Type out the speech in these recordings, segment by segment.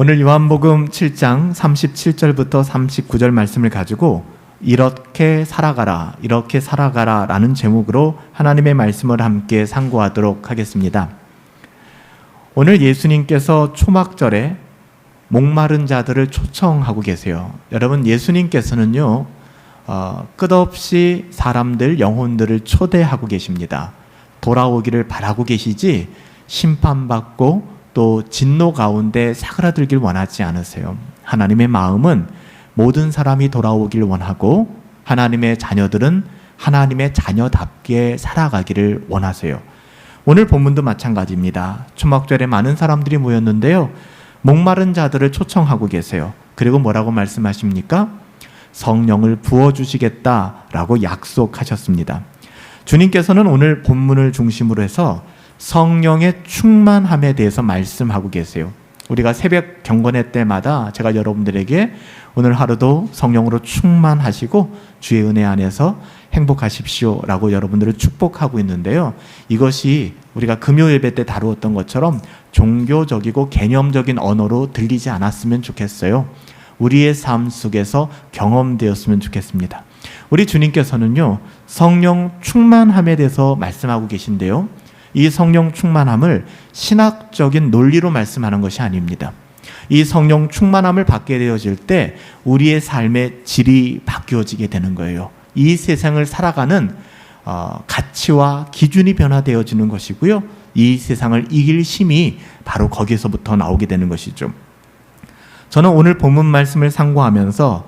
오늘 요한복음 7장 37절부터 39절 말씀을 가지고 이렇게 살아가라 라는 제목으로 하나님의 말씀을 함께 상고하도록 하겠습니다. 오늘 예수님께서 초막절에 목마른 자들을 초청하고 계세요. 여러분, 예수님께서는요 끝없이 사람들, 영혼들을 초대하고 계십니다. 돌아오기를 바라고 계시지 심판받고 또 진노 가운데 사그라들길 원하지 않으세요. 하나님의 마음은 모든 사람이 돌아오길 원하고 하나님의 자녀들은 하나님의 자녀답게 살아가기를 원하세요. 오늘 본문도 마찬가지입니다. 초막절에 많은 사람들이 모였는데요, 목마른 자들을 초청하고 계세요. 그리고 뭐라고 말씀하십니까? 성령을 부어주시겠다라고 약속하셨습니다. 주님께서는 오늘 본문을 중심으로 해서 성령의 충만함에 대해서 말씀하고 계세요. 우리가 새벽 경건회 때마다 제가 여러분들에게 오늘 하루도 성령으로 충만하시고 주의 은혜 안에서 행복하십시오 라고 여러분들을 축복하고 있는데요, 이것이 우리가 금요 예배 때 다루었던 것처럼 종교적이고 개념적인 언어로 들리지 않았으면 좋겠어요. 우리의 삶 속에서 경험되었으면 좋겠습니다. 우리 주님께서는요 성령 충만함에 대해서 말씀하고 계신데요, 이 성령 충만함을 신학적인 논리로 말씀하는 것이 아닙니다. 이 성령 충만함을 받게 되어질 때 우리의 삶의 질이 바뀌어지게 되는 거예요. 이 세상을 살아가는 가치와 기준이 변화되어지는 것이고요, 이 세상을 이길 힘이 바로 거기서부터 나오게 되는 것이죠. 저는 오늘 본문 말씀을 상고하면서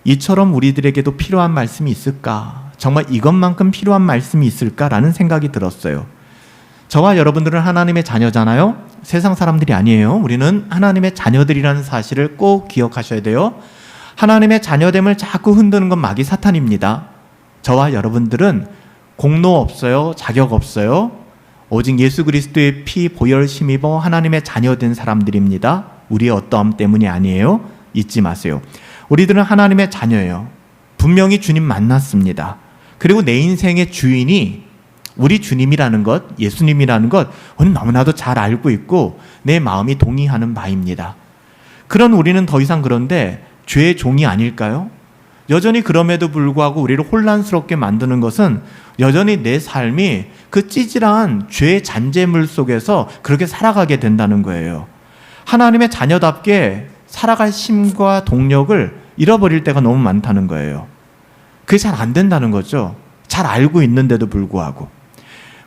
이처럼 우리들에게도 필요한 말씀이 있을까? 정말 이것만큼 필요한 말씀이 있을까라는 생각이 들었어요. 저와 여러분들은 하나님의 자녀잖아요. 세상 사람들이 아니에요. 우리는 하나님의 자녀들이라는 사실을 꼭 기억하셔야 돼요. 하나님의 자녀됨을 자꾸 흔드는 건 마귀 사탄입니다. 저와 여러분들은 공로 없어요. 자격 없어요. 오직 예수 그리스도의 피 보혈 힘입어 하나님의 자녀된 사람들입니다. 우리의 어떠함 때문이 아니에요. 잊지 마세요. 우리들은 하나님의 자녀예요. 분명히 주님 만났습니다. 그리고 내 인생의 주인이 우리 주님이라는 것, 예수님이라는 것 우리는 너무나도 잘 알고 있고 내 마음이 동의하는 바입니다. 그런 우리는 더 이상 그런데 죄의 종이 아닐까요? 여전히 그럼에도 불구하고 우리를 혼란스럽게 만드는 것은 여전히 내 삶이 그 찌질한 죄의 잔재물 속에서 그렇게 살아가게 된다는 거예요. 하나님의 자녀답게 살아갈 힘과 동력을 잃어버릴 때가 너무 많다는 거예요. 그게 잘 안 된다는 거죠. 잘 알고 있는데도 불구하고.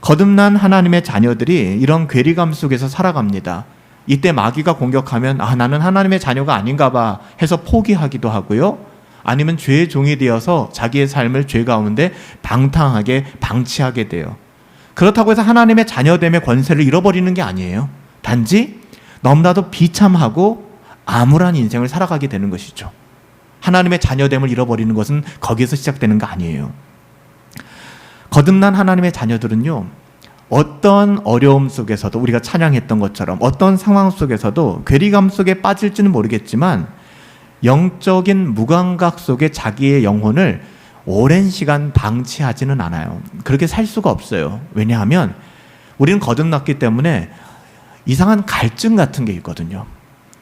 거듭난 하나님의 자녀들이 이런 괴리감 속에서 살아갑니다. 이때 마귀가 공격하면 나는 하나님의 자녀가 아닌가 봐 해서 포기하기도 하고요, 아니면 죄의 종이 되어서 자기의 삶을 죄 가운데 방탕하게 방치하게 돼요. 그렇다고 해서 하나님의 자녀됨의 권세를 잃어버리는 게 아니에요. 단지 너무나도 비참하고 암울한 인생을 살아가게 되는 것이죠. 하나님의 자녀됨을 잃어버리는 것은 거기에서 시작되는 거 아니에요. 거듭난 하나님의 자녀들은요, 어떤 어려움 속에서도 우리가 찬양했던 것처럼 어떤 상황 속에서도 괴리감 속에 빠질지는 모르겠지만 영적인 무감각 속에 자기의 영혼을 오랜 시간 방치하지는 않아요. 그렇게 살 수가 없어요. 왜냐하면 우리는 거듭났기 때문에 이상한 갈증 같은 게 있거든요.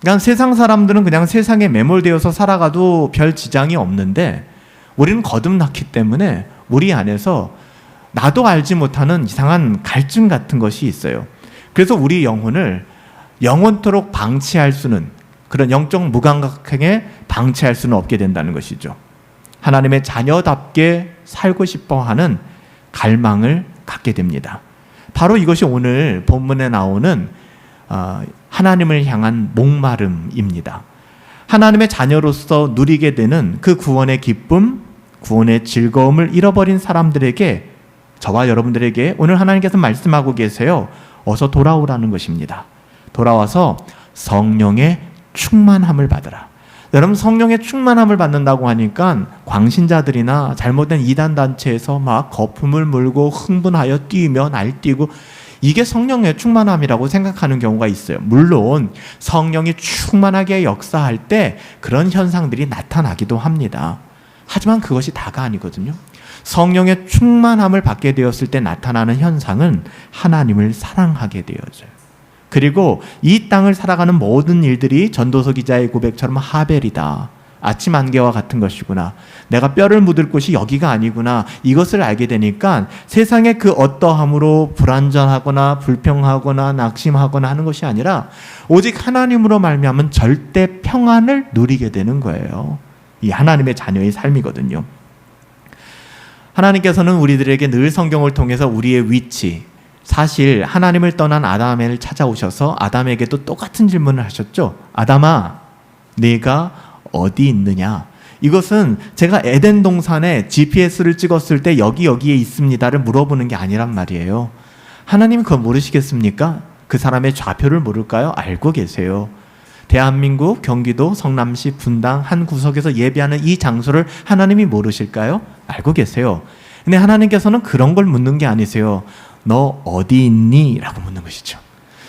그러니까 세상 사람들은 그냥 세상에 매몰되어서 살아가도 별 지장이 없는데 우리는 거듭났기 때문에 우리 안에서 나도 알지 못하는 이상한 갈증 같은 것이 있어요. 그래서 우리 영혼을 영원토록 방치할 수는, 그런 영적 무감각행에 방치할 수는 없게 된다는 것이죠. 하나님의 자녀답게 살고 싶어 하는 갈망을 갖게 됩니다. 바로 이것이 오늘 본문에 나오는 하나님을 향한 목마름입니다. 하나님의 자녀로서 누리게 되는 그 구원의 기쁨, 구원의 즐거움을 잃어버린 사람들에게, 저와 여러분들에게 오늘 하나님께서 말씀하고 계세요. 어서 돌아오라는 것입니다. 돌아와서 성령의 충만함을 받으라. 여러분, 성령의 충만함을 받는다고 하니까 광신자들이나 잘못된 이단단체에서 막 거품을 물고 흥분하여 뛰며 날뛰고, 이게 성령의 충만함이라고 생각하는 경우가 있어요. 물론 성령이 충만하게 역사할 때 그런 현상들이 나타나기도 합니다. 하지만 그것이 다가 아니거든요. 성령의 충만함을 받게 되었을 때 나타나는 현상은 하나님을 사랑하게 되어져요. 그리고 이 땅을 살아가는 모든 일들이 전도서 기자의 고백처럼 하벨이다. 아침 안개와 같은 것이구나. 내가 뼈를 묻을 곳이 여기가 아니구나. 이것을 알게 되니까 세상의 그 어떠함으로 불안전하거나 불평하거나 낙심하거나 하는 것이 아니라 오직 하나님으로 말미암은 절대 평안을 누리게 되는 거예요. 이 하나님의 자녀의 삶이거든요. 하나님께서는 우리들에게 늘 성경을 통해서 우리의 위치, 사실 하나님을 떠난 아담을 찾아오셔서 아담에게도 똑같은 질문을 하셨죠. 아담아, 네가 어디 있느냐? 이것은 제가 에덴 동산에 GPS를 찍었을 때 여기에 있습니다를 물어보는 게 아니란 말이에요. 하나님 그거 모르시겠습니까? 그 사람의 좌표를 모를까요? 알고 계세요. 대한민국 경기도 성남시 분당 한 구석에서 예배하는 이 장소를 하나님이 모르실까요? 알고 계세요. 근데 하나님께서는 그런 걸 묻는 게 아니세요. 너 어디 있니? 라고 묻는 것이죠.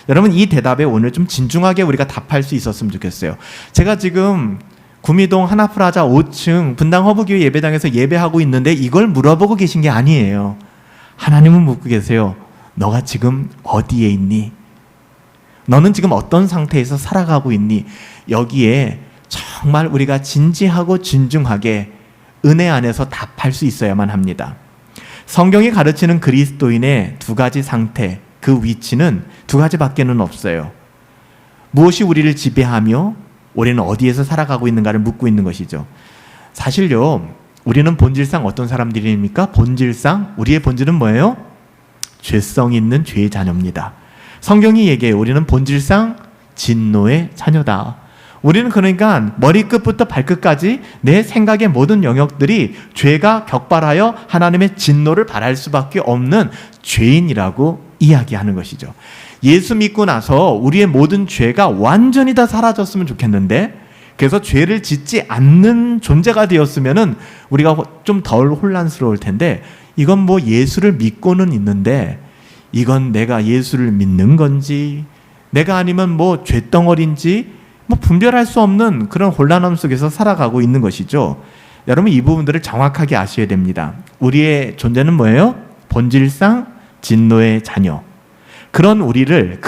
여러분, 이 대답에 오늘 좀 진중하게 우리가 답할 수 있었으면 좋겠어요. 제가 지금 구미동 하나프라자 5층 분당 허브교회 예배당에서 예배하고 있는데 이걸 물어보고 계신 게 아니에요. 하나님은 묻고 계세요. 너가 지금 어디에 있니? 너는 지금 어떤 상태에서 살아가고 있니? 여기에 정말 우리가 진지하고 진중하게 은혜 안에서 답할 수 있어야만 합니다. 성경이 가르치는 그리스도인의 두 가지 상태, 그 위치는 두 가지밖에는 없어요. 무엇이 우리를 지배하며 우리는 어디에서 살아가고 있는가를 묻고 있는 것이죠. 사실요, 우리는 본질상 어떤 사람들입니까? 본질상 우리의 본질은 뭐예요? 죄성 있는 죄의 자녀입니다. 성경이 얘기해요. 우리는 본질상 진노의 자녀다. 우리는 그러니까 머리끝부터 발끝까지 내 생각의 모든 영역들이 죄가 격발하여 하나님의 진노를 발할 수밖에 없는 죄인이라고 이야기하는 것이죠. 예수 믿고 나서 우리의 모든 죄가 완전히 다 사라졌으면 좋겠는데, 그래서 죄를 짓지 않는 존재가 되었으면은 우리가 좀 덜 혼란스러울 텐데, 이건 뭐 예수를 믿고는 있는데 이건 내가 예수를 믿는 건지 내가 아니면 뭐 죄덩어리인지 뭐 분별할 수 없는 그런 혼란함 속에서 살아가고 있는 것이죠. 여러분, 이 부분들을 정확하게 아셔야 됩니다. 우리의 존재는 뭐예요? 본질상 진노의 자녀. 그런 우리를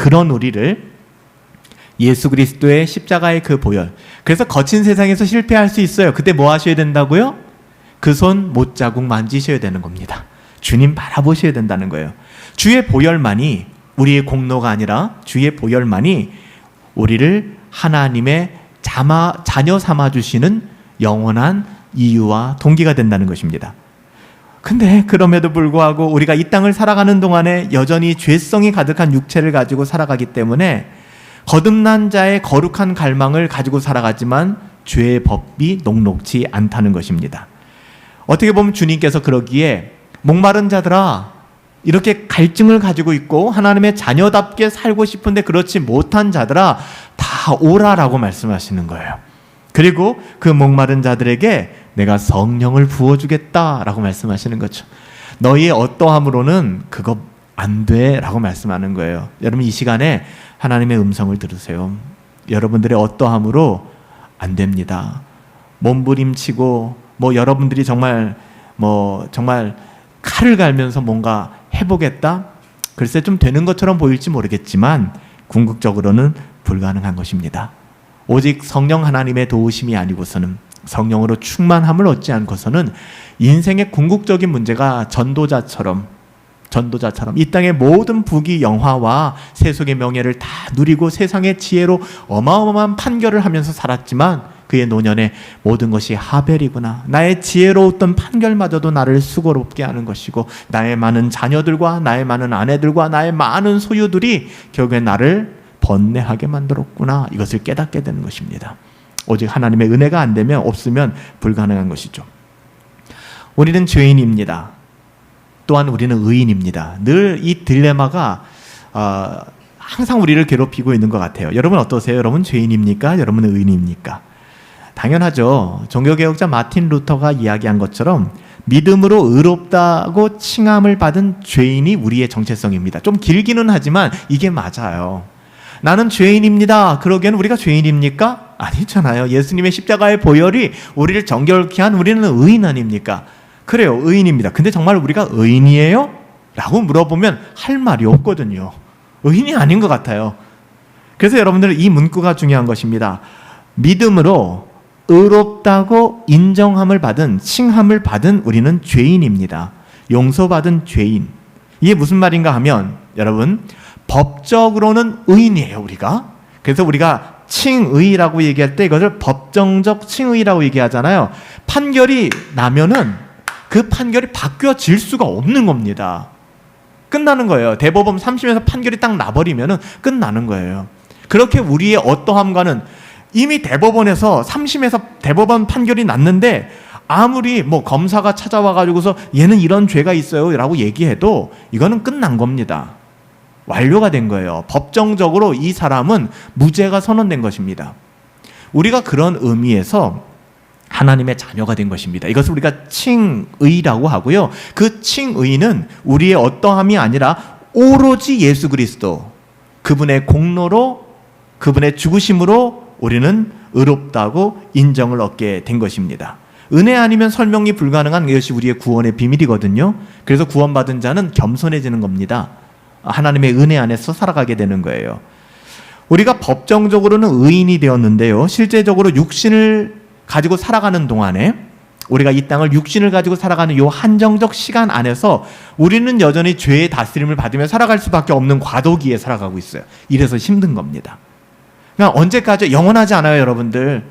예수 그리스도의 십자가의 그 보혈. 그래서 거친 세상에서 실패할 수 있어요. 그때 뭐 하셔야 된다고요? 그 손 못자국 만지셔야 되는 겁니다. 주님 바라보셔야 된다는 거예요. 주의 보혈만이, 우리의 공로가 아니라 주의 보혈만이 우리를 하나님의 자녀 삼아주시는 영원한 이유와 동기가 된다는 것입니다. 근데 그럼에도 불구하고 우리가 이 땅을 살아가는 동안에 여전히 죄성이 가득한 육체를 가지고 살아가기 때문에 거듭난 자의 거룩한 갈망을 가지고 살아가지만 죄의 법이 녹록지 않다는 것입니다. 어떻게 보면 주님께서 그러기에 목마른 자들아, 이렇게 갈증을 가지고 있고 하나님의 자녀답게 살고 싶은데 그렇지 못한 자들아, 다 오라라고 말씀하시는 거예요. 그리고 그 목마른 자들에게 내가 성령을 부어주겠다라고 말씀하시는 거죠. 너희의 어떠함으로는 그거 안 돼라고 말씀하는 거예요. 여러분, 이 시간에 하나님의 음성을 들으세요. 여러분들의 어떠함으로 안 됩니다. 몸부림치고 뭐 여러분들이 정말 칼을 갈면서 뭔가 해보겠다? 글쎄 좀 되는 것처럼 보일지 모르겠지만 궁극적으로는 불가능한 것입니다. 오직 성령 하나님의 도우심이 아니고서는, 성령으로 충만함을 얻지 않고서는 인생의 궁극적인 문제가 전도자처럼 이 땅의 모든 부귀 영화와 세속의 명예를 다 누리고 세상의 지혜로 어마어마한 판결을 하면서 살았지만 그의 노년에 모든 것이 하벨이구나. 나의 지혜로웠던 판결마저도 나를 수고롭게 하는 것이고, 나의 많은 자녀들과 나의 많은 아내들과 나의 많은 소유들이 결국에 나를 번뇌하게 만들었구나. 이것을 깨닫게 되는 것입니다. 오직 하나님의 은혜가 안 되면, 없으면 불가능한 것이죠. 우리는 죄인입니다. 또한 우리는 의인입니다. 늘 이 딜레마가 항상 우리를 괴롭히고 있는 것 같아요. 여러분 어떠세요? 여러분 죄인입니까? 여러분은 의인입니까? 당연하죠. 종교개혁자 마틴 루터가 이야기한 것처럼 믿음으로 의롭다고 칭함을 받은 죄인이 우리의 정체성입니다. 좀 길기는 하지만 이게 맞아요. 나는 죄인입니다. 그러기에는 우리가 죄인입니까? 아니잖아요. 예수님의 십자가의 보혈이 우리를 정결케 한 우리는 의인 아닙니까? 그래요, 의인입니다. 근데 정말 우리가 의인이에요? 라고 물어보면 할 말이 없거든요. 의인이 아닌 것 같아요. 그래서 여러분들 이 문구가 중요한 것입니다. 믿음으로 의롭다고 인정함을 받은, 칭함을 받은 우리는 죄인입니다. 용서받은 죄인. 이게 무슨 말인가 하면 여러분, 법적으로는 의인이에요, 우리가. 그래서 우리가 칭의라고 얘기할 때 이것을 법정적 칭의라고 얘기하잖아요. 판결이 나면은 그 판결이 바뀌어질 수가 없는 겁니다. 끝나는 거예요. 대법원 3심에서 판결이 딱 나버리면은 끝나는 거예요. 그렇게 우리의 어떠함과는 이미 대법원에서 3심에서 대법원 판결이 났는데 아무리 뭐 검사가 찾아와 가지고서 얘는 이런 죄가 있어요 라고 얘기해도 이거는 끝난 겁니다. 완료가 된 거예요. 법정적으로 이 사람은 무죄가 선언된 것입니다. 우리가 그런 의미에서 하나님의 자녀가 된 것입니다. 이것을 우리가 칭의라고 하고요. 그 칭의는 우리의 어떠함이 아니라 오로지 예수 그리스도, 그분의 공로로, 그분의 죽으심으로 우리는 의롭다고 인정을 얻게 된 것입니다. 은혜 아니면 설명이 불가능한 것이 우리의 구원의 비밀이거든요. 그래서 구원받은 자는 겸손해지는 겁니다. 하나님의 은혜 안에서 살아가게 되는 거예요. 우리가 법정적으로는 의인이 되었는데요, 실제적으로 육신을 가지고 살아가는 동안에, 우리가 이 땅을 육신을 가지고 살아가는 이 한정적 시간 안에서 우리는 여전히 죄의 다스림을 받으며 살아갈 수밖에 없는 과도기에 살아가고 있어요. 이래서 힘든 겁니다. 그냥 언제까지 영원하지 않아요, 여러분들.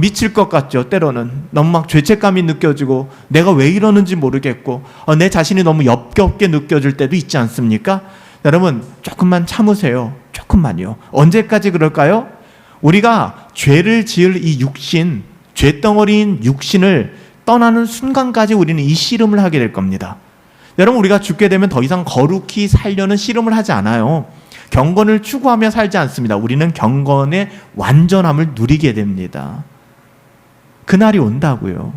미칠 것 같죠. 때로는 너무 막 죄책감이 느껴지고 내가 왜 이러는지 모르겠고 내 자신이 너무 역겹게 느껴질 때도 있지 않습니까? 여러분, 조금만 참으세요. 조금만요. 언제까지 그럴까요? 우리가 죄를 지을 이 육신, 죄덩어리인 육신을 떠나는 순간까지 우리는 이 씨름을 하게 될 겁니다. 여러분, 우리가 죽게 되면 더 이상 거룩히 살려는 씨름을 하지 않아요. 경건을 추구하며 살지 않습니다. 우리는 경건의 완전함을 누리게 됩니다. 그날이 온다고요.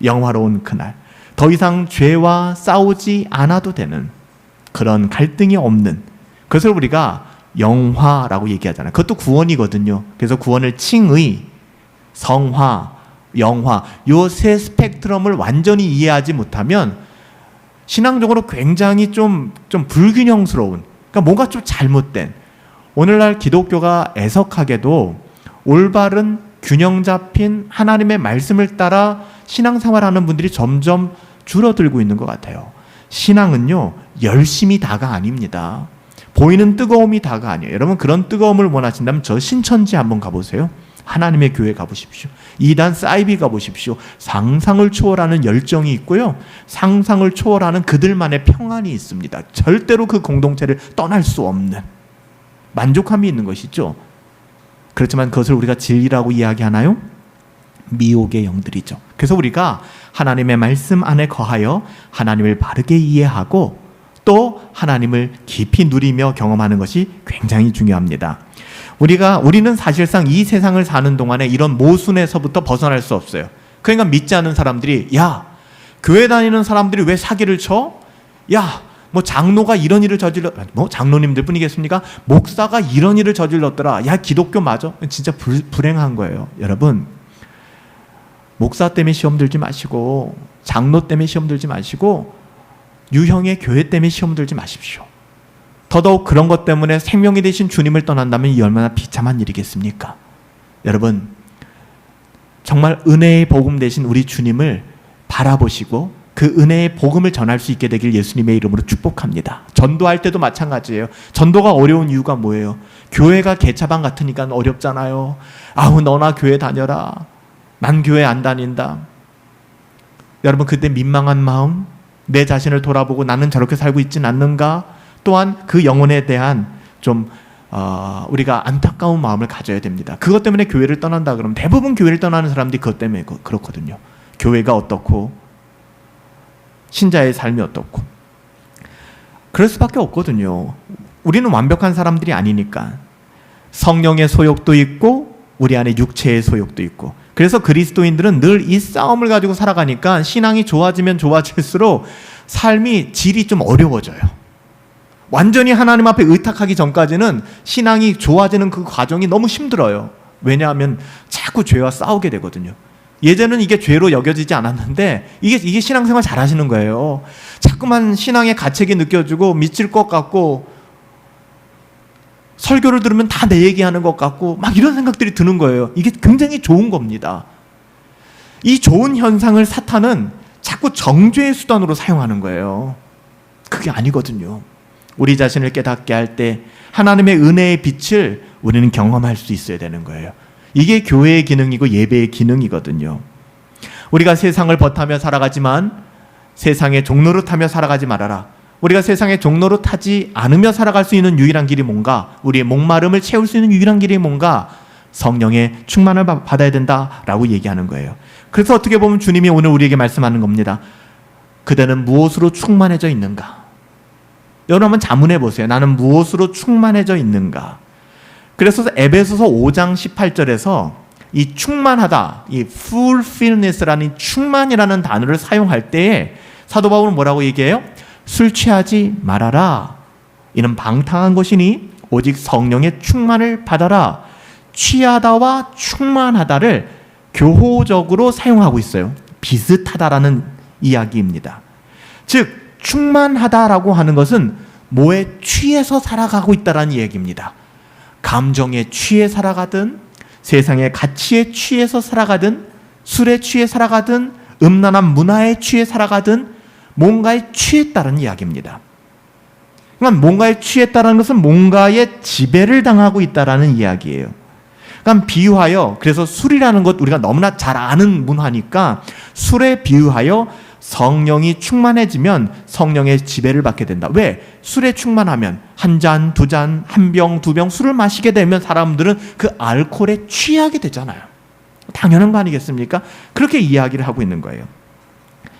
영화로운 그날. 더 이상 죄와 싸우지 않아도 되는, 그런 갈등이 없는, 그것을 우리가 영화라고 얘기하잖아요. 그것도 구원이거든요. 그래서 구원을 칭의, 성화, 영화, 요 세 스펙트럼을 완전히 이해하지 못하면 신앙적으로 굉장히 좀 불균형스러운, 그러니까 뭔가 좀 잘못된, 오늘날 기독교가 애석하게도 올바른 균형 잡힌 하나님의 말씀을 따라 신앙생활하는 분들이 점점 줄어들고 있는 것 같아요. 신앙은요, 열심히 다가 아닙니다. 보이는 뜨거움이 다가 아니에요. 여러분, 그런 뜨거움을 원하신다면 저 신천지 한번 가보세요. 하나님의 교회 가보십시오. 이단 사이비 가보십시오. 상상을 초월하는 열정이 있고요, 상상을 초월하는 그들만의 평안이 있습니다. 절대로 그 공동체를 떠날 수 없는 만족함이 있는 것이죠. 그렇지만 그것을 우리가 진리라고 이야기하나요? 미혹의 영들이죠. 그래서 우리가 하나님의 말씀 안에 거하여 하나님을 바르게 이해하고 또 하나님을 깊이 누리며 경험하는 것이 굉장히 중요합니다. 우리는 사실상 이 세상을 사는 동안에 이런 모순에서부터 벗어날 수 없어요. 그러니까 믿지 않는 사람들이, 야, 교회 다니는 사람들이 왜 사기를 쳐? 야, 뭐 장로가 이런 일을 뭐 장로님들 뿐이겠습니까? 목사가 이런 일을 저질렀더라. 야, 기독교 맞아? 진짜 불행한 거예요. 여러분, 목사 때문에 시험 들지 마시고, 장로 때문에 시험 들지 마시고, 유형의 교회 때문에 시험 들지 마십시오. 더더욱 그런 것 때문에 생명이 되신 주님을 떠난다면 이 얼마나 비참한 일이겠습니까? 여러분, 정말 은혜의 복음 되신 우리 주님을 바라보시고 그 은혜의 복음을 전할 수 있게 되길 예수님의 이름으로 축복합니다. 전도할 때도 마찬가지예요. 전도가 어려운 이유가 뭐예요? 교회가 개차반 같으니까 어렵잖아요. 아우, 너나 교회 다녀라. 난 교회 안 다닌다. 여러분, 그때 민망한 마음, 내 자신을 돌아보고 나는 저렇게 살고 있진 않는가? 또한 그 영혼에 대한 우리가 안타까운 마음을 가져야 됩니다. 그것 때문에 교회를 떠난다 그러면 대부분 교회를 떠나는 사람들이 그것 때문에 그렇거든요. 교회가 어떻고 신자의 삶이 어떻고 그럴 수밖에 없거든요. 우리는 완벽한 사람들이 아니니까. 성령의 소욕도 있고 우리 안에 육체의 소욕도 있고, 그래서 그리스도인들은 늘 이 싸움을 가지고 살아가니까 신앙이 좋아지면 좋아질수록 삶이 질이 좀 어려워져요. 완전히 하나님 앞에 의탁하기 전까지는 신앙이 좋아지는 그 과정이 너무 힘들어요. 왜냐하면 자꾸 죄와 싸우게 되거든요. 예전은 이게 죄로 여겨지지 않았는데 이게 신앙생활 잘 하시는 거예요. 자꾸만 신앙의 가책이 느껴지고 미칠 것 같고 설교를 들으면 다 내 얘기하는 것 같고 막 이런 생각들이 드는 거예요. 이게 굉장히 좋은 겁니다. 이 좋은 현상을 사탄은 자꾸 정죄의 수단으로 사용하는 거예요. 그게 아니거든요. 우리 자신을 깨닫게 할 때 하나님의 은혜의 빛을 우리는 경험할 수 있어야 되는 거예요. 이게 교회의 기능이고 예배의 기능이거든요. 우리가 세상을 벗하며 살아가지만 세상의 종로를 타며 살아가지 말아라. 우리가 세상의 종로를 타지 않으며 살아갈 수 있는 유일한 길이 뭔가? 우리의 목마름을 채울 수 있는 유일한 길이 뭔가? 성령의 충만을 받아야 된다라고 얘기하는 거예요. 그래서 어떻게 보면 주님이 오늘 우리에게 말씀하는 겁니다. 그대는 무엇으로 충만해져 있는가? 여러분 한번 자문해 보세요. 나는 무엇으로 충만해져 있는가? 그래서 에베소서 5장 18절에서 이 충만하다, 이 fulfillness라는 충만이라는 단어를 사용할 때에 사도 바울은 뭐라고 얘기해요? 술 취하지 말아라. 이는 방탕한 것이니 오직 성령의 충만을 받아라. 취하다와 충만하다를 교호적으로 사용하고 있어요. 비슷하다라는 이야기입니다. 즉 충만하다라고 하는 것은 뭐에 취해서 살아가고 있다라는 얘기입니다. 감정에 취해 살아가든 세상의 가치에 취해서 살아가든 술에 취해 살아가든 음란한 문화에 취해 살아가든 뭔가에 취했다는 이야기입니다. 그러니까 뭔가에 취했다는 것은 뭔가에 지배를 당하고 있다는 이야기예요. 그러니까 비유하여, 그래서 술이라는 것 우리가 너무나 잘 아는 문화니까 술에 비유하여 성령이 충만해지면 성령의 지배를 받게 된다. 왜? 술에 충만하면 한 잔, 두 잔, 한 병, 두 병 술을 마시게 되면 사람들은 그 알코올에 취하게 되잖아요. 당연한 거 아니겠습니까? 그렇게 이야기를 하고 있는 거예요.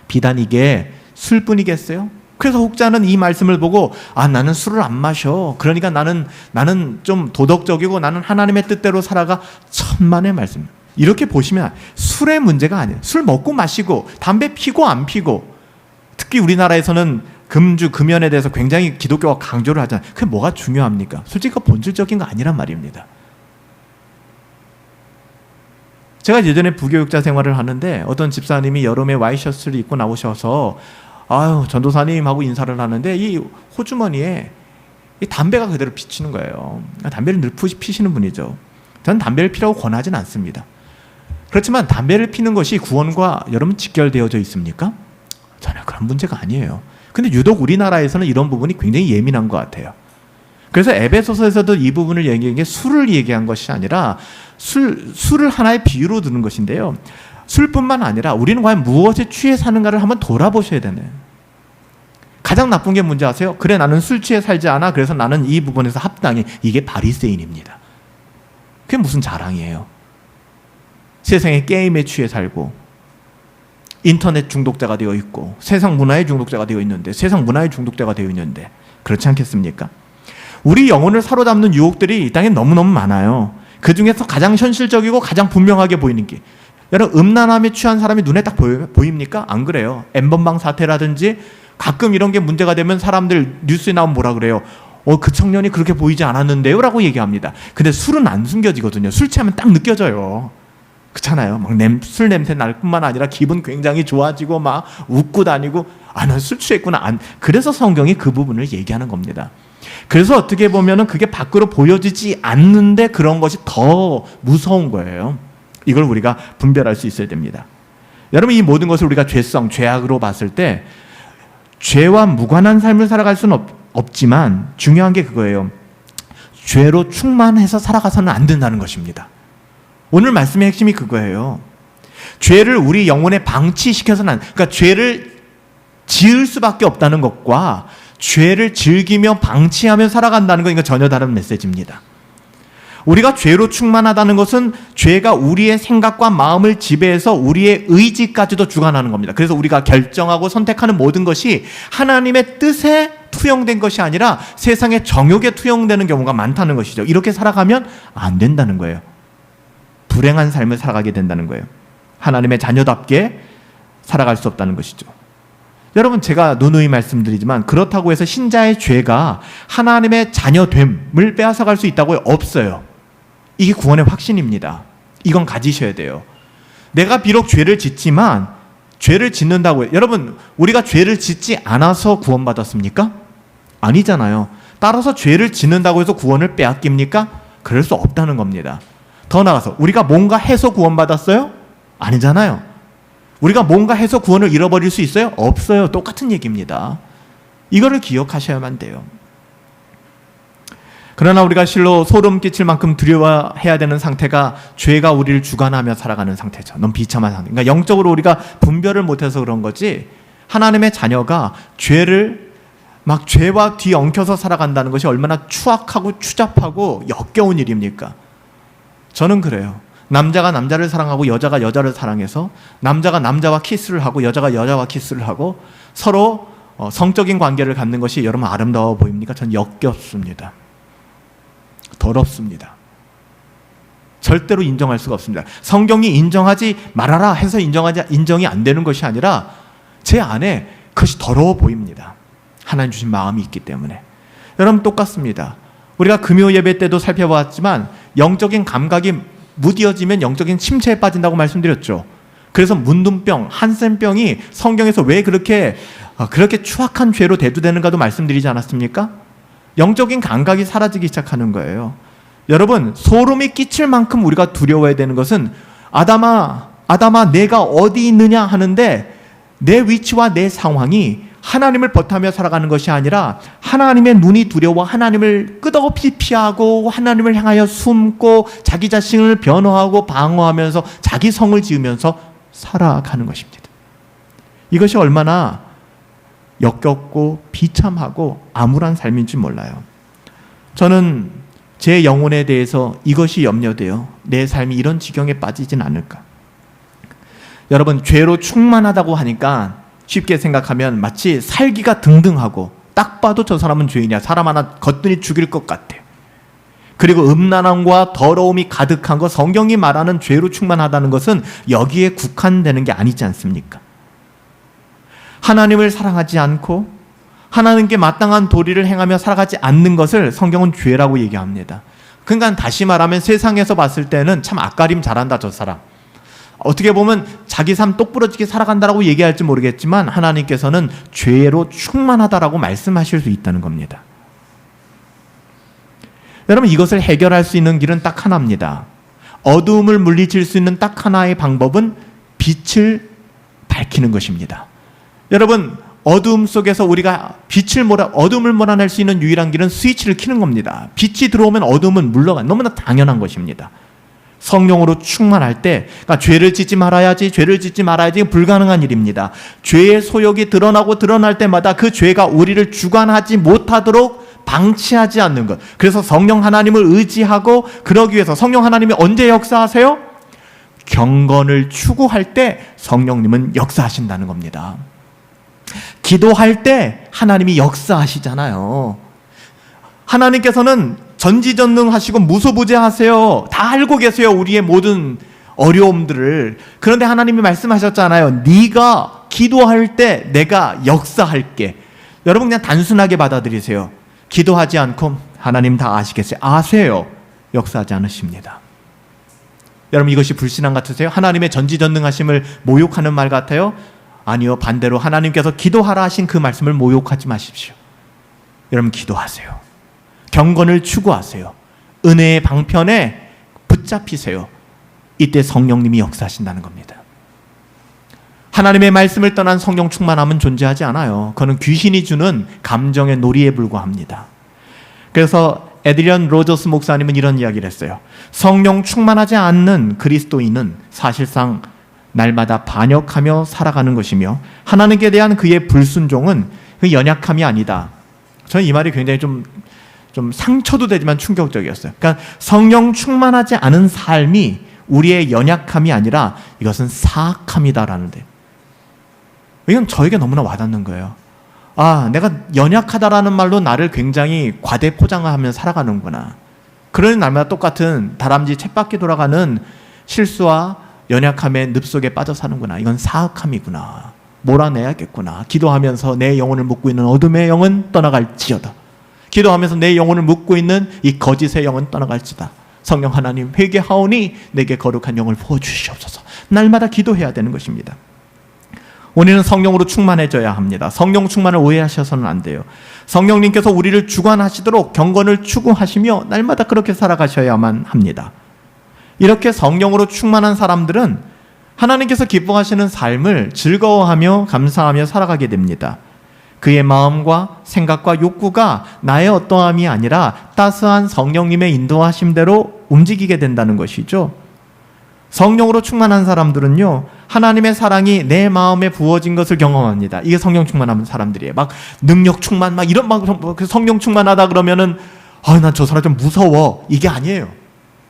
비단 이게 술뿐이겠어요? 그래서 혹자는 이 말씀을 보고 나는 술을 안 마셔. 그러니까 나는 좀 도덕적이고 나는 하나님의 뜻대로 살아가. 천만의 말씀. 이렇게 보시면 술의 문제가 아니에요. 술 먹고 마시고 담배 피고 안 피고, 특히 우리나라에서는 금주, 금연에 대해서 굉장히 기독교가 강조를 하잖아요. 그게 뭐가 중요합니까? 솔직히 본질적인 거 아니란 말입니다. 제가 예전에 부교육자 생활을 하는데 어떤 집사님이 여름에 와이셔츠를 입고 나오셔서 전도사님 하고 인사를 하는데 이 호주머니에 이 담배가 그대로 비치는 거예요. 담배를 늘 피시는 분이죠. 저는 담배를 피라고 권하진 않습니다. 그렇지만 담배를 피는 것이 구원과 여러분 직결되어져 있습니까? 전혀 그런 문제가 아니에요. 근데 유독 우리나라에서는 이런 부분이 굉장히 예민한 것 같아요. 그래서 에베소서에서도 이 부분을 얘기한 게 술을 얘기한 것이 아니라 술을 하나의 비유로 드는 것인데요. 술뿐만 아니라 우리는 과연 무엇에 취해 사는가를 한번 돌아보셔야 되네요. 가장 나쁜 게 뭔지 아세요? 그래, 나는 술 취해 살지 않아. 그래서 나는 이 부분에서 합당해. 이게 바리새인입니다. 그게 무슨 자랑이에요? 세상의 게임에 취해 살고 인터넷 중독자가 되어 있고 세상 문화의 중독자가 되어 있는데, 세상 문화의 중독자가 되어 있는데, 그렇지 않겠습니까? 우리 영혼을 사로잡는 유혹들이 이 땅에 너무너무 많아요. 그 중에서 가장 현실적이고 가장 분명하게 보이는 게, 여러분 음란함에 취한 사람이 눈에 딱 보입니까? 안 그래요. 엠번방 사태라든지 가끔 이런 게 문제가 되면 사람들 뉴스에 나오면 뭐라 그래요? 그 청년이 그렇게 보이지 않았는데요? 라고 얘기합니다. 근데 술은 안 숨겨지거든요. 술 취하면 딱 느껴져요. 그렇잖아요. 막 술 냄새 날 뿐만 아니라 기분 굉장히 좋아지고 막 웃고 다니고, 난 술 취했구나. 그래서 성경이 그 부분을 얘기하는 겁니다. 그래서 어떻게 보면은 그게 밖으로 보여지지 않는데 그런 것이 더 무서운 거예요. 이걸 우리가 분별할 수 있어야 됩니다. 여러분, 이 모든 것을 우리가 죄성, 죄악으로 봤을 때 죄와 무관한 삶을 살아갈 수는 없지만 중요한 게 그거예요. 죄로 충만해서 살아가서는 안 된다는 것입니다. 오늘 말씀의 핵심이 그거예요. 죄를 우리 영혼에 방치시켜서는 그러니까 죄를 지을 수밖에 없다는 것과 죄를 즐기며 방치하며 살아간다는 건 이거 전혀 다른 메시지입니다. 우리가 죄로 충만하다는 것은 죄가 우리의 생각과 마음을 지배해서 우리의 의지까지도 주관하는 겁니다. 그래서 우리가 결정하고 선택하는 모든 것이 하나님의 뜻에 투영된 것이 아니라 세상의 정욕에 투영되는 경우가 많다는 것이죠. 이렇게 살아가면 안 된다는 거예요. 불행한 삶을 살아가게 된다는 거예요. 하나님의 자녀답게 살아갈 수 없다는 것이죠. 여러분, 제가 누누이 말씀드리지만 그렇다고 해서 신자의 죄가 하나님의 자녀됨을 빼앗아갈 수 있다고요? 없어요. 이게 구원의 확신입니다. 이건 가지셔야 돼요. 내가 비록 죄를 짓지만 죄를 짓는다고요. 여러분, 우리가 죄를 짓지 않아서 구원받았습니까? 아니잖아요. 따라서 죄를 짓는다고 해서 구원을 빼앗깁니까? 그럴 수 없다는 겁니다. 더 나아가서 우리가 뭔가 해서 구원받았어요? 아니잖아요. 우리가 뭔가 해서 구원을 잃어버릴 수 있어요? 없어요. 똑같은 얘기입니다. 이거를 기억하셔야만 돼요. 그러나 우리가 실로 소름 끼칠 만큼 두려워해야 되는 상태가 죄가 우리를 주관하며 살아가는 상태죠. 너무 비참한 상태. 그러니까 영적으로 우리가 분별을 못해서 그런 거지, 하나님의 자녀가 죄와 뒤엉켜서 살아간다는 것이 얼마나 추악하고 추잡하고 역겨운 일입니까? 저는 그래요. 남자가 남자를 사랑하고 여자가 여자를 사랑해서 남자가 남자와 키스를 하고 여자가 여자와 키스를 하고 서로 성적인 관계를 갖는 것이 여러분 아름다워 보입니까? 전 역겹습니다. 더럽습니다. 절대로 인정할 수가 없습니다. 성경이 인정하지 말아라 해서 인정이 안 되는 것이 아니라 제 안에 그것이 더러워 보입니다. 하나님 주신 마음이 있기 때문에. 여러분 똑같습니다. 우리가 금요 예배 때도 살펴보았지만 영적인 감각이 무뎌지면 영적인 침체에 빠진다고 말씀드렸죠. 그래서 문둥병, 한센병이 성경에서 왜 그렇게 추악한 죄로 대두되는가도 말씀드리지 않았습니까? 영적인 감각이 사라지기 시작하는 거예요. 여러분, 소름이 끼칠 만큼 우리가 두려워해야 되는 것은 아담아 내가 어디 있느냐 하는데 내 위치와 내 상황이 하나님을 버타며 살아가는 것이 아니라 하나님의 눈이 두려워 하나님을 끄덕없이 피하고 하나님을 향하여 숨고 자기 자신을 변호하고 방어하면서 자기 성을 지으면서 살아가는 것입니다. 이것이 얼마나 역겹고 비참하고 암울한 삶인지 몰라요. 저는 제 영혼에 대해서 이것이 염려돼요. 내 삶이 이런 지경에 빠지진 않을까. 여러분, 죄로 충만하다고 하니까 쉽게 생각하면 마치 살기가 등등하고 딱 봐도 저 사람은 죄인이야. 사람 하나 거뜬히 죽일 것 같아. 그리고 음란함과 더러움이 가득한 것, 성경이 말하는 죄로 충만하다는 것은 여기에 국한되는 게 아니지 않습니까? 하나님을 사랑하지 않고 하나님께 마땅한 도리를 행하며 살아가지 않는 것을 성경은 죄라고 얘기합니다. 그러니까 다시 말하면 세상에서 봤을 때는 참 앞가림 잘한다 저 사람. 어떻게 보면 자기 삶 똑부러지게 살아간다라고 얘기할지 모르겠지만 하나님께서는 죄로 충만하다라고 말씀하실 수 있다는 겁니다. 여러분, 이것을 해결할 수 있는 길은 딱 하나입니다. 어두움을 물리칠 수 있는 딱 하나의 방법은 빛을 밝히는 것입니다. 여러분, 어두움 속에서 우리가 어둠을 몰아낼 수 있는 유일한 길은 스위치를 켜는 겁니다. 빛이 들어오면 어둠은 물러가. 너무나 당연한 것입니다. 성령으로 충만할 때, 그러니까 죄를 짓지 말아야지 불가능한 일입니다. 죄의 소욕이 드러날 때마다 그 죄가 우리를 주관하지 못하도록 방치하지 않는 것. 그래서 성령 하나님을 의지하고 그러기 위해서 성령 하나님이 언제 역사하세요? 경건을 추구할 때 성령님은 역사하신다는 겁니다. 기도할 때 하나님이 역사하시잖아요. 하나님께서는 전지전능하시고 무소부재하세요. 다 알고 계세요. 우리의 모든 어려움들을. 그런데 하나님이 말씀하셨잖아요. 네가 기도할 때 내가 역사할게. 여러분 그냥 단순하게 받아들이세요. 기도하지 않고 하나님 다 아시겠어요? 아세요. 역사하지 않으십니다. 여러분 이것이 불신앙 같으세요? 하나님의 전지전능하심을 모욕하는 말 같아요? 아니요. 반대로 하나님께서 기도하라 하신 그 말씀을 모욕하지 마십시오. 여러분 기도하세요. 경건을 추구하세요. 은혜의 방편에 붙잡히세요. 이때 성령님이 역사하신다는 겁니다. 하나님의 말씀을 떠난 성령 충만함은 존재하지 않아요. 그거는 귀신이 주는 감정의 놀이에 불과합니다. 그래서 에드리언 로저스 목사님은 이런 이야기를 했어요. 성령 충만하지 않는 그리스도인은 사실상 날마다 반역하며 살아가는 것이며 하나님께 대한 그의 불순종은 그 연약함이 아니다. 저는 이 말이 굉장히 좀 상처도 되지만 충격적이었어요. 그러니까 성령 충만하지 않은 삶이 우리의 연약함이 아니라 이것은 사악함이다라는데, 이건 저에게 너무나 와닿는 거예요. 아, 내가 연약하다라는 말로 나를 굉장히 과대 포장하며 살아가는구나. 그러니 날마다 똑같은 다람쥐 쳇바퀴 돌아가는 실수와 연약함의 늪 속에 빠져 사는구나. 이건 사악함이구나. 몰아내야겠구나. 기도하면서 내 영혼을 묻고 있는 어둠의 영은 떠나갈지어다. 기도하면서 내 영혼을 묻고 있는 이 거짓의 영은 떠나갈지다. 성령 하나님 회개하오니 내게 거룩한 영을 부어주시옵소서. 날마다 기도해야 되는 것입니다. 우리는 성령으로 충만해져야 합니다. 성령 충만을 오해하셔서는 안 돼요. 성령님께서 우리를 주관하시도록 경건을 추구하시며 날마다 그렇게 살아가셔야만 합니다. 이렇게 성령으로 충만한 사람들은 하나님께서 기뻐하시는 삶을 즐거워하며 감사하며 살아가게 됩니다. 그의 마음과 생각과 욕구가 나의 어떠함이 아니라 따스한 성령님의 인도하심대로 움직이게 된다는 것이죠. 성령으로 충만한 사람들은요, 하나님의 사랑이 내 마음에 부어진 것을 경험합니다. 이게 성령 충만한 사람들이에요. 막 능력 충만, 막 이런 성령 충만하다 그러면은 난 저 사람 좀 무서워. 이게 아니에요.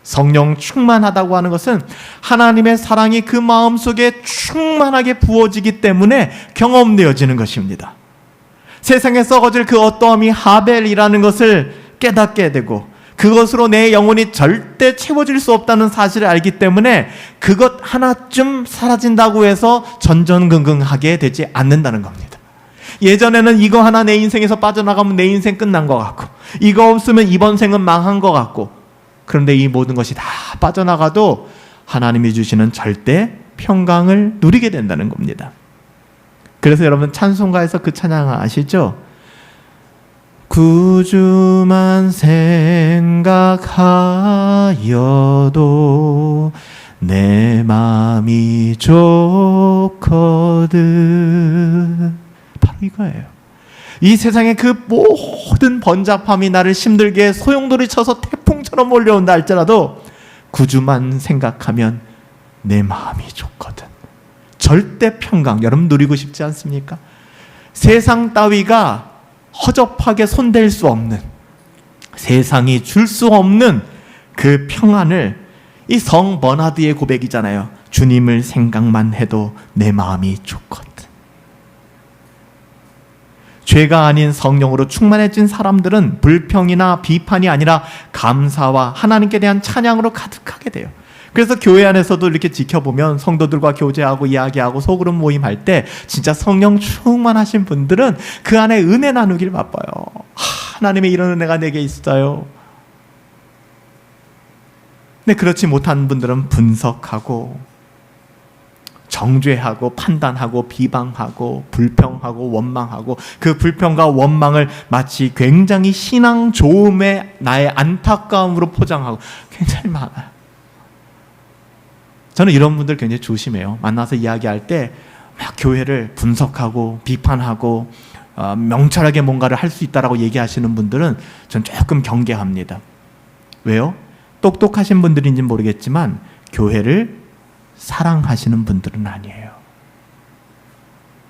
성령 충만하다고 하는 것은 하나님의 사랑이 그 마음 속에 충만하게 부어지기 때문에 경험되어지는 것입니다. 세상에 썩어질 그 어떠함이 하벨이라는 것을 깨닫게 되고 그것으로 내 영혼이 절대 채워질 수 없다는 사실을 알기 때문에 그것 하나쯤 사라진다고 해서 전전긍긍하게 되지 않는다는 겁니다. 예전에는 이거 하나 내 인생에서 빠져나가면 내 인생 끝난 것 같고 이거 없으면 이번 생은 망한 것 같고, 그런데 이 모든 것이 다 빠져나가도 하나님이 주시는 절대 평강을 누리게 된다는 겁니다. 그래서 여러분 찬송가에서 그 찬양 아시죠? 구주만 생각하여도 내 마음이 좋거든. 바로 이거예요. 이 세상의 그 모든 번잡함이 나를 힘들게 소용돌이 쳐서 태풍처럼 몰려온다 할지라도 구주만 생각하면 내 마음이 좋거든. 절대 평강, 여러분 누리고 싶지 않습니까? 세상 따위가 허접하게 손댈 수 없는, 세상이 줄 수 없는 그 평안을, 이 성 버나드의 고백이잖아요. 주님을 생각만 해도 내 마음이 좋거든. 죄가 아닌 성령으로 충만해진 사람들은 불평이나 비판이 아니라 감사와 하나님께 대한 찬양으로 가득하게 돼요. 그래서 교회 안에서도 이렇게 지켜보면 성도들과 교제하고 이야기하고 소그룹 모임할 때 진짜 성령 충만하신 분들은 그 안에 은혜 나누길 바빠요. 하나님의 이런 은혜가 내게 있어요. 근데 그렇지 못한 분들은 분석하고 정죄하고 판단하고 비방하고 불평하고 원망하고 그 불평과 원망을 마치 굉장히 신앙 좋음의 나의 안타까움으로 포장하고 굉장히 많아요. 저는 이런 분들 굉장히 조심해요. 만나서 이야기할 때 막 교회를 분석하고 비판하고 명철하게 뭔가를 할 수 있다라고 얘기하시는 분들은 전 조금 경계합니다. 왜요? 똑똑하신 분들인지는 모르겠지만 교회를 사랑하시는 분들은 아니에요.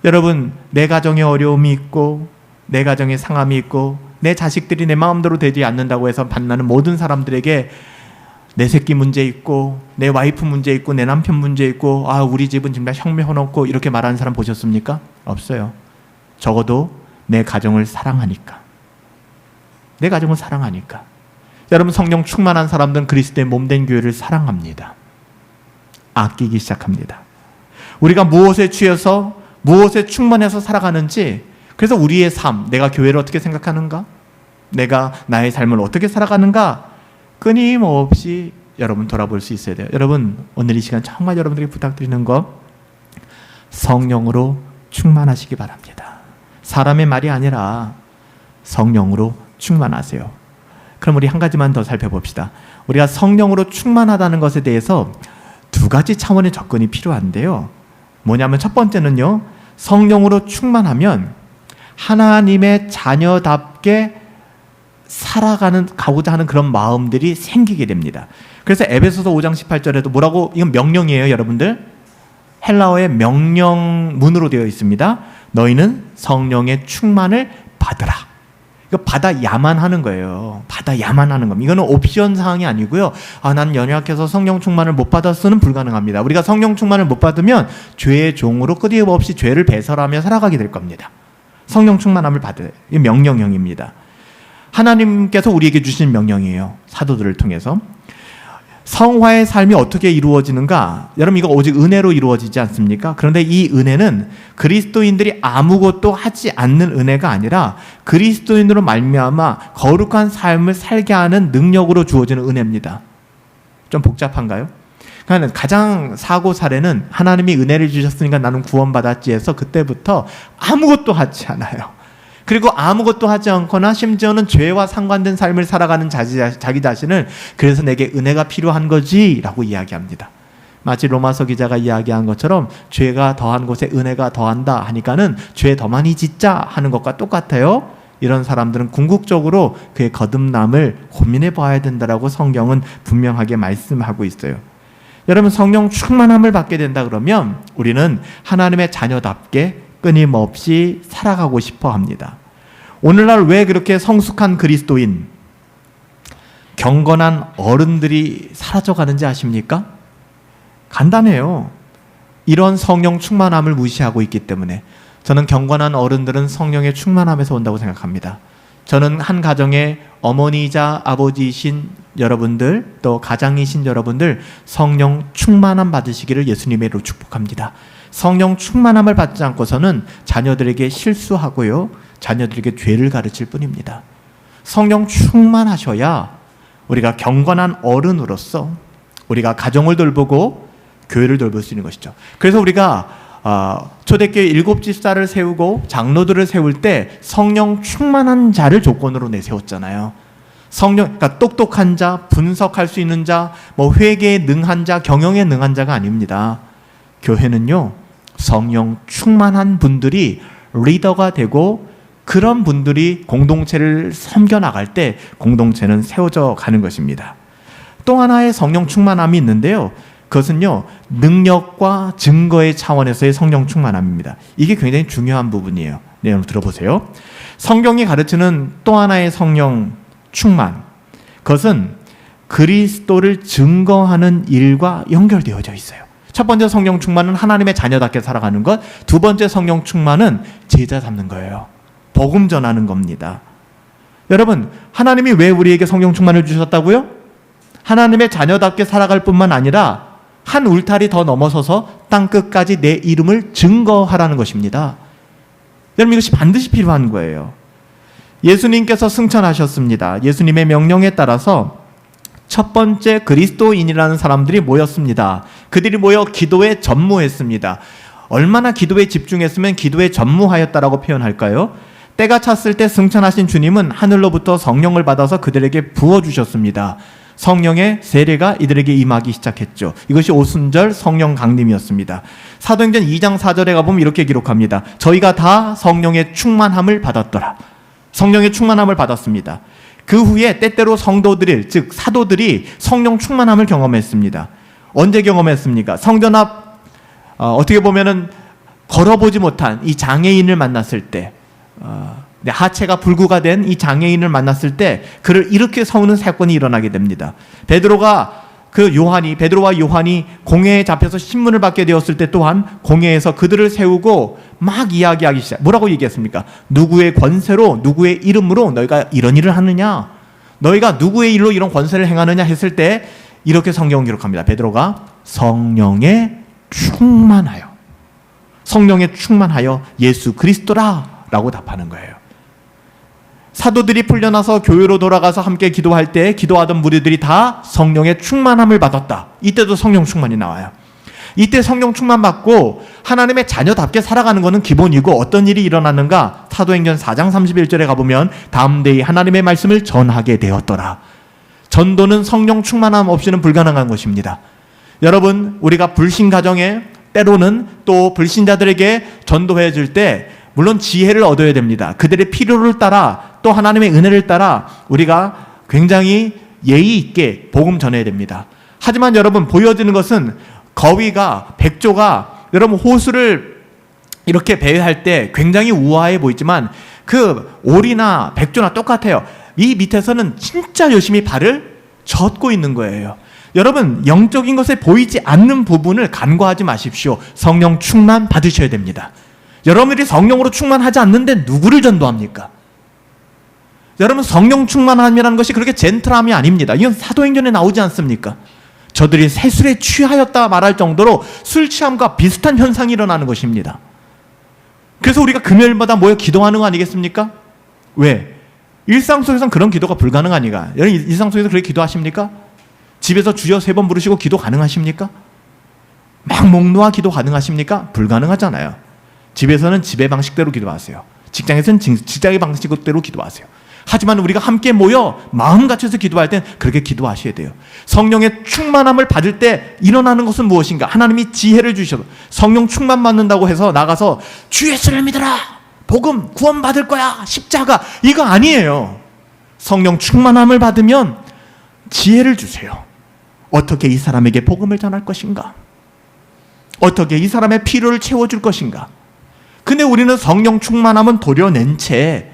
여러분, 내 가정에 어려움이 있고 내 가정에 상함이 있고 내 자식들이 내 마음대로 되지 않는다고 해서 만나는 모든 사람들에게 내 새끼 문제 있고 내 와이프 문제 있고 내 남편 문제 있고 우리 집은 정말 형편없고 이렇게 말하는 사람 보셨습니까? 없어요. 적어도 내 가정을 사랑하니까. 내 가정을 사랑하니까. 여러분, 성령 충만한 사람들은 그리스도의 몸된 교회를 사랑합니다. 아끼기 시작합니다. 우리가 무엇에 취해서 무엇에 충만해서 살아가는지, 그래서 우리의 삶, 내가 교회를 어떻게 생각하는가, 내가 나의 삶을 어떻게 살아가는가 끊임없이 여러분 돌아볼 수 있어야 돼요. 여러분, 오늘 이 시간 정말 여러분들에게 부탁드리는 것, 성령으로 충만하시기 바랍니다. 사람의 말이 아니라 성령으로 충만하세요. 그럼 우리 한 가지만 더 살펴봅시다. 우리가 성령으로 충만하다는 것에 대해서 두 가지 차원의 접근이 필요한데요. 뭐냐면 첫 번째는요, 성령으로 충만하면 하나님의 자녀답게 살아가고자 하는 그런 마음들이 생기게 됩니다. 그래서 에베소서 5장 18절에도 뭐라고, 이건 명령이에요, 여러분들. 헬라어의 명령문으로 되어 있습니다. 너희는 성령의 충만을 받으라. 이거 받아야만 하는 거예요. 받아야만 하는 겁니다. 이거는 옵션 사항이 아니고요. 난 연약해서 성령 충만을 못 받았으면 불가능합니다. 우리가 성령 충만을 못 받으면 죄의 종으로 끊임없이 죄를 배설하며 살아가게 될 겁니다. 성령 충만함을 받으라. 이 명령형입니다. 하나님께서 우리에게 주신 명령이에요. 사도들을 통해서. 성화의 삶이 어떻게 이루어지는가? 여러분, 이거 오직 은혜로 이루어지지 않습니까? 그런데 이 은혜는 그리스도인들이 아무것도 하지 않는 은혜가 아니라 그리스도인으로 말미암아 거룩한 삶을 살게 하는 능력으로 주어지는 은혜입니다. 좀 복잡한가요? 그러니까 가장 사고 사례는 하나님이 은혜를 주셨으니까 나는 구원받았지 해서 그때부터 아무것도 하지 않아요. 그리고 아무것도 하지 않거나 심지어는 죄와 상관된 삶을 살아가는 자기 자신을 그래서 내게 은혜가 필요한 거지 라고 이야기합니다. 마치 로마서 기자가 이야기한 것처럼 죄가 더한 곳에 은혜가 더한다 하니까는 죄 더 많이 짓자 하는 것과 똑같아요. 이런 사람들은 궁극적으로 그의 거듭남을 고민해 봐야 된다라고 성경은 분명하게 말씀하고 있어요. 여러분, 성령 충만함을 받게 된다 그러면 우리는 하나님의 자녀답게 끊임없이 살아가고 싶어 합니다. 오늘날 왜 그렇게 성숙한 그리스도인, 경건한 어른들이 사라져가는지 아십니까? 간단해요. 이런 성령 충만함을 무시하고 있기 때문에. 저는 경건한 어른들은 성령의 충만함에서 온다고 생각합니다. 저는 한 가정의 어머니이자 아버지이신 여러분들, 또 가장이신 여러분들 성령 충만함 받으시기를 예수님으로 축복합니다. 성령 충만함을 받지 않고서는 자녀들에게 실수하고요, 자녀들에게 죄를 가르칠 뿐입니다. 성령 충만하셔야 우리가 경건한 어른으로서 우리가 가정을 돌보고 교회를 돌볼 수 있는 것이죠. 그래서 우리가 초대교회 7집사를 세우고 장로들을 세울 때 성령 충만한 자를 조건으로 내세웠잖아요. 그러니까 똑똑한 자, 분석할 수 있는 자, 회개에 능한 자, 경영에 능한 자가 아닙니다. 교회는요, 성령 충만한 분들이 리더가 되고 그런 분들이 공동체를 섬겨나갈 때 공동체는 세워져 가는 것입니다. 또 하나의 성령 충만함이 있는데요. 그것은요, 능력과 증거의 차원에서의 성령 충만함입니다. 이게 굉장히 중요한 부분이에요. 네, 여러분 들어보세요. 성경이 가르치는 또 하나의 성령 충만, 그것은 그리스도를 증거하는 일과 연결되어져 있어요. 첫 번째 성령 충만은 하나님의 자녀답게 살아가는 것, 두 번째 성령 충만은 제자 삼는 거예요. 복음 전하는 겁니다. 여러분, 하나님이 왜 우리에게 성령 충만을 주셨다고요? 하나님의 자녀답게 살아갈 뿐만 아니라 한 울타리 더 넘어서서 땅끝까지 내 이름을 증거하라는 것입니다. 여러분, 이것이 반드시 필요한 거예요. 예수님께서 승천하셨습니다. 예수님의 명령에 따라서 첫 번째 그리스도인이라는 사람들이 모였습니다. 그들이 모여 기도에 전무했습니다. 얼마나 기도에 집중했으면 기도에 전무하였다라고 표현할까요? 때가 찼을 때 승천하신 주님은 하늘로부터 성령을 받아서 그들에게 부어주셨습니다. 성령의 세례가 이들에게 임하기 시작했죠. 이것이 오순절 성령 강림이었습니다. 사도행전 2장 4절에 가보면 이렇게 기록합니다. 저희가 다 성령의 충만함을 받았더라. 성령의 충만함을 받았습니다. 그 후에 때때로 성도들, 즉 사도들이 성령 충만함을 경험했습니다. 언제 경험했습니까? 성전 앞 어떻게 보면은 걸어보지 못한 이 장애인을 만났을 때, 하체가 불구가 된 이 장애인을 만났을 때 그를 이렇게 세우는 사건이 일어나게 됩니다. 베드로와 요한이 공회에 잡혀서 신문을 받게 되었을 때 또한 공회에서 그들을 세우고 막 이야기하기 시작. 뭐라고 얘기했습니까? 누구의 권세로, 누구의 이름으로 너희가 이런 일을 하느냐? 너희가 누구의 일로 이런 권세를 행하느냐 했을 때 이렇게 성경은 기록합니다. 베드로가 성령에 충만하여 예수 그리스도라 라고 답하는 거예요. 사도들이 풀려나서 교회로 돌아가서 함께 기도할 때 기도하던 무리들이 다 성령의 충만함을 받았다. 이때도 성령 충만이 나와요. 이때 성령 충만 받고 하나님의 자녀답게 살아가는 것은 기본이고, 어떤 일이 일어나는가? 사도행전 4장 31절에 가보면 다음 데이 하나님의 말씀을 전하게 되었더라. 전도는 성령 충만함 없이는 불가능한 것입니다. 여러분, 우리가 불신 가정에 때로는 또 불신자들에게 전도해 줄 때 물론 지혜를 얻어야 됩니다. 그들의 필요를 따라 또 하나님의 은혜를 따라 우리가 굉장히 예의 있게 복음 전해야 됩니다. 하지만 여러분, 보여지는 것은 거위가, 백조가 여러분 호수를 이렇게 배회할 때 굉장히 우아해 보이지만 그 오리나 백조나 똑같아요. 이 밑에서는 진짜 열심히 발을 젓고 있는 거예요. 여러분, 영적인 것에 보이지 않는 부분을 간과하지 마십시오. 성령 충만 받으셔야 됩니다. 여러분들이 성령으로 충만하지 않는데 누구를 전도합니까? 여러분, 성령 충만함이라는 것이 그렇게 젠틀함이 아닙니다. 이건 사도행전에 나오지 않습니까? 저들이 새술에 취하였다 말할 정도로 술 취함과 비슷한 현상이 일어나는 것입니다. 그래서 우리가 금요일마다 모여 기도하는 거 아니겠습니까? 왜? 일상 속에서는 그런 기도가 불가능하니까. 여러분, 일상 속에서 그렇게 기도하십니까? 집에서 주여 3번 부르시고 기도 가능하십니까? 막 목 놓아 기도 가능하십니까? 불가능하잖아요. 집에서는 집의 방식대로 기도하세요. 직장에서는 직장의 방식대로 기도하세요. 하지만 우리가 함께 모여 마음 같여서 기도할 땐 그렇게 기도하셔야 돼요. 성령의 충만함을 받을 때 일어나는 것은 무엇인가? 하나님이 지혜를 주셔서 성령 충만 받는다고 해서 나가서 주 예수를 믿어라, 복음 구원 받을 거야, 십자가, 이거 아니에요. 성령 충만함을 받으면 지혜를 주세요. 어떻게 이 사람에게 복음을 전할 것인가? 어떻게 이 사람의 필요를 채워줄 것인가? 근데 우리는 성령 충만함은 도려낸 채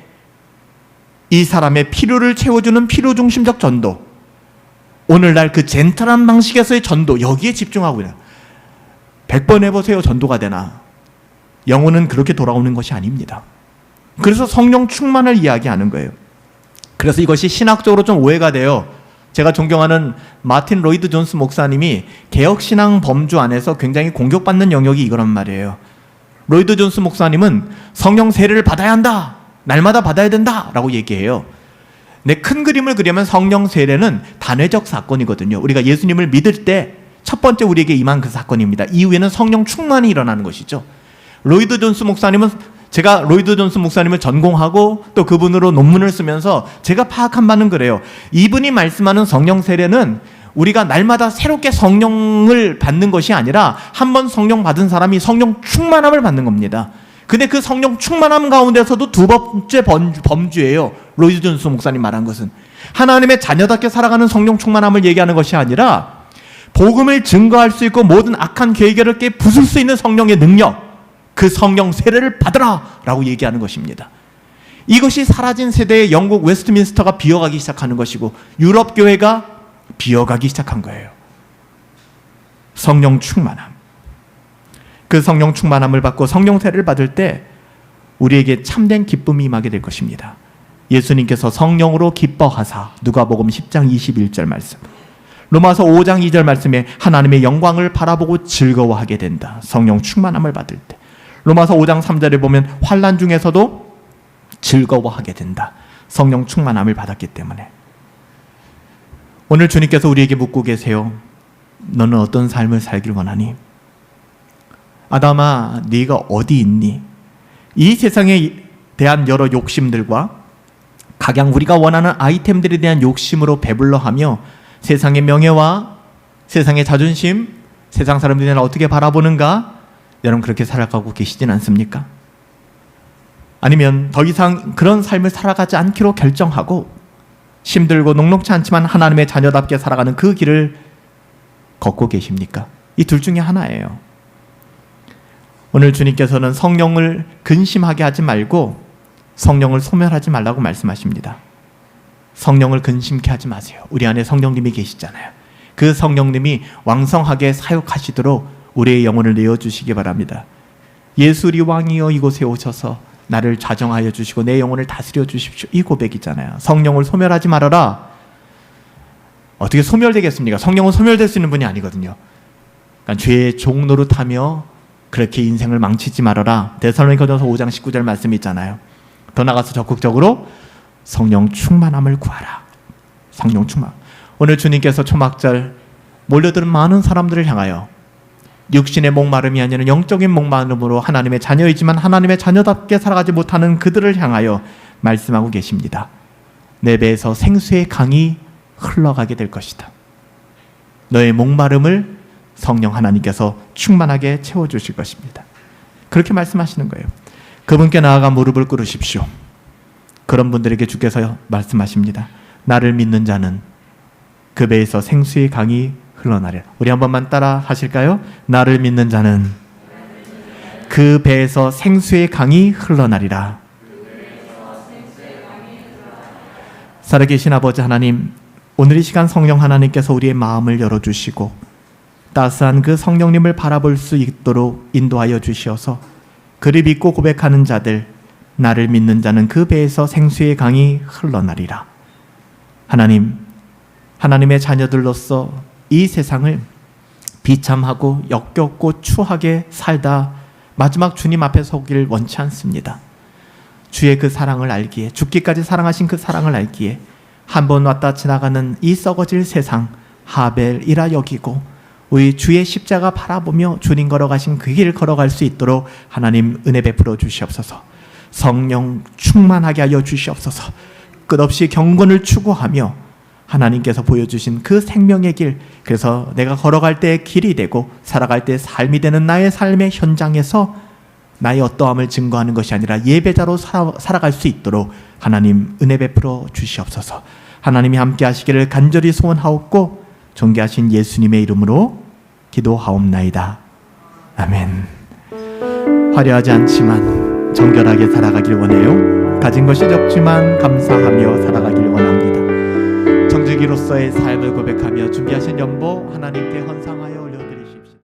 이 사람의 필요를 채워주는 필요중심적 전도, 오늘날 그 젠틀한 방식에서의 전도, 여기에 집중하고 있어요. 100번 해보세요. 전도가 되나? 영혼은 그렇게 돌아오는 것이 아닙니다. 그래서 성령 충만을 이야기하는 거예요. 그래서 이것이 신학적으로 좀 오해가 돼요. 제가 존경하는 마틴 로이드 존스 목사님이 개혁신앙 범주 안에서 굉장히 공격받는 영역이 이거란 말이에요. 로이드 존스 목사님은 성령 세례를 받아야 한다, 날마다 받아야 된다 라고 얘기해요. 근데 큰 그림을 그리면 성령 세례는 단회적 사건이거든요. 우리가 예수님을 믿을 때 첫 번째 우리에게 임한 그 사건입니다. 이후에는 성령 충만이 일어나는 것이죠. 로이드 존스 목사님은, 제가 로이드 존스 목사님을 전공하고 또 그분으로 논문을 쓰면서 제가 파악한 바는 그래요. 이분이 말씀하는 성령 세례는 우리가 날마다 새롭게 성령을 받는 것이 아니라 한 번 성령 받은 사람이 성령 충만함을 받는 겁니다. 근데 그 성령 충만함 가운데서도 두 번째 범주예요. 로이드 존스 목사님 말한 것은 하나님의 자녀답게 살아가는 성령 충만함을 얘기하는 것이 아니라 복음을 증거할 수 있고 모든 악한 계획을 깨 부술 수 있는 성령의 능력, 그 성령 세례를 받으라 라고 얘기하는 것입니다. 이것이 사라진 세대의 영국 웨스트민스터가 비어가기 시작하는 것이고 유럽 교회가 비어가기 시작한 거예요. 성령 충만함, 그 성령 충만함을 받고 성령 세례를 받을 때 우리에게 참된 기쁨이 임하게 될 것입니다. 예수님께서 성령으로 기뻐하사, 누가복음 10장 21절 말씀, 로마서 5장 2절 말씀에 하나님의 영광을 바라보고 즐거워하게 된다. 성령 충만함을 받을 때. 로마서 5장 3절에 보면 환난 중에서도 즐거워하게 된다. 성령 충만함을 받았기 때문에. 오늘 주님께서 우리에게 묻고 계세요. 너는 어떤 삶을 살길 원하니? 아담아, 네가 어디 있니? 이 세상에 대한 여러 욕심들과 각양 우리가 원하는 아이템들에 대한 욕심으로 배불러하며 세상의 명예와 세상의 자존심, 세상 사람들이 나를 어떻게 바라보는가? 여러분 그렇게 살아가고 계시진 않습니까? 아니면 더 이상 그런 삶을 살아가지 않기로 결정하고 힘들고 녹록지 않지만 하나님의 자녀답게 살아가는 그 길을 걷고 계십니까? 이 둘 중에 하나예요. 오늘 주님께서는 성령을 근심하게 하지 말고 성령을 소멸하지 말라고 말씀하십니다. 성령을 근심케 하지 마세요. 우리 안에 성령님이 계시잖아요. 그 성령님이 왕성하게 사역하시도록 우리의 영혼을 내어주시기 바랍니다. 예수 우리 왕이여 이곳에 오셔서 나를 좌정하여 주시고 내 영혼을 다스려 주십시오. 이 고백이잖아요. 성령을 소멸하지 말아라. 어떻게 소멸되겠습니까? 성령은 소멸될 수 있는 분이 아니거든요. 그러니까 죄의 종 노릇하며 그렇게 인생을 망치지 말아라. 데살로니가전서 5장 19절 말씀이 있잖아요. 더 나가서 적극적으로 성령 충만함을 구하라. 성령 충만. 오늘 주님께서 초막절 몰려드는 많은 사람들을 향하여 육신의 목마름이 아니라 영적인 목마름으로 하나님의 자녀이지만 하나님의 자녀답게 살아가지 못하는 그들을 향하여 말씀하고 계십니다. 내 배에서 생수의 강이 흘러가게 될 것이다. 너의 목마름을 성령 하나님께서 충만하게 채워주실 것입니다. 그렇게 말씀하시는 거예요. 그분께 나아가 무릎을 꿇으십시오. 그런 분들에게 주께서 말씀하십니다. 나를 믿는 자는 그 배에서 생수의 강이 흘러나리라. 우리 한 번만 따라 하실까요? 나를 믿는 자는 그 배에서 생수의 강이 흘러나리라. 살아계신 아버지 하나님, 오늘 이 시간 성령 하나님께서 우리의 마음을 열어주시고 따스한 그 성령님을 바라볼 수 있도록 인도하여 주시어서 그를 믿고 고백하는 자들, 나를 믿는 자는 그 배에서 생수의 강이 흘러나리라. 하나님, 하나님의 자녀들로서 이 세상을 비참하고 역겹고 추하게 살다 마지막 주님 앞에 서길 원치 않습니다. 주의 그 사랑을 알기에, 죽기까지 사랑하신 그 사랑을 알기에 한 번 왔다 지나가는 이 썩어질 세상 하벨이라 여기고 우리 주의 십자가 바라보며 주님 걸어가신 그 길 걸어갈 수 있도록 하나님 은혜 베풀어 주시옵소서. 성령 충만하게 하여 주시옵소서. 끝없이 경건을 추구하며 하나님께서 보여주신 그 생명의 길, 그래서 내가 걸어갈 때의 길이 되고 살아갈 때 삶이 되는 나의 삶의 현장에서 나의 어떠함을 증거하는 것이 아니라 예배자로 살아갈 수 있도록 하나님 은혜 베풀어 주시옵소서. 하나님이 함께 하시기를 간절히 소원하옵고 존귀하신 예수님의 이름으로 기도하옵나이다. 아멘. 화려하지 않지만 정결하게 살아가길 원해요. 가진 것이 적지만 감사하며 살아가길 원합니다. 정직이로서의 삶을 고백하며 준비하신 연보 하나님께 헌상하여 올려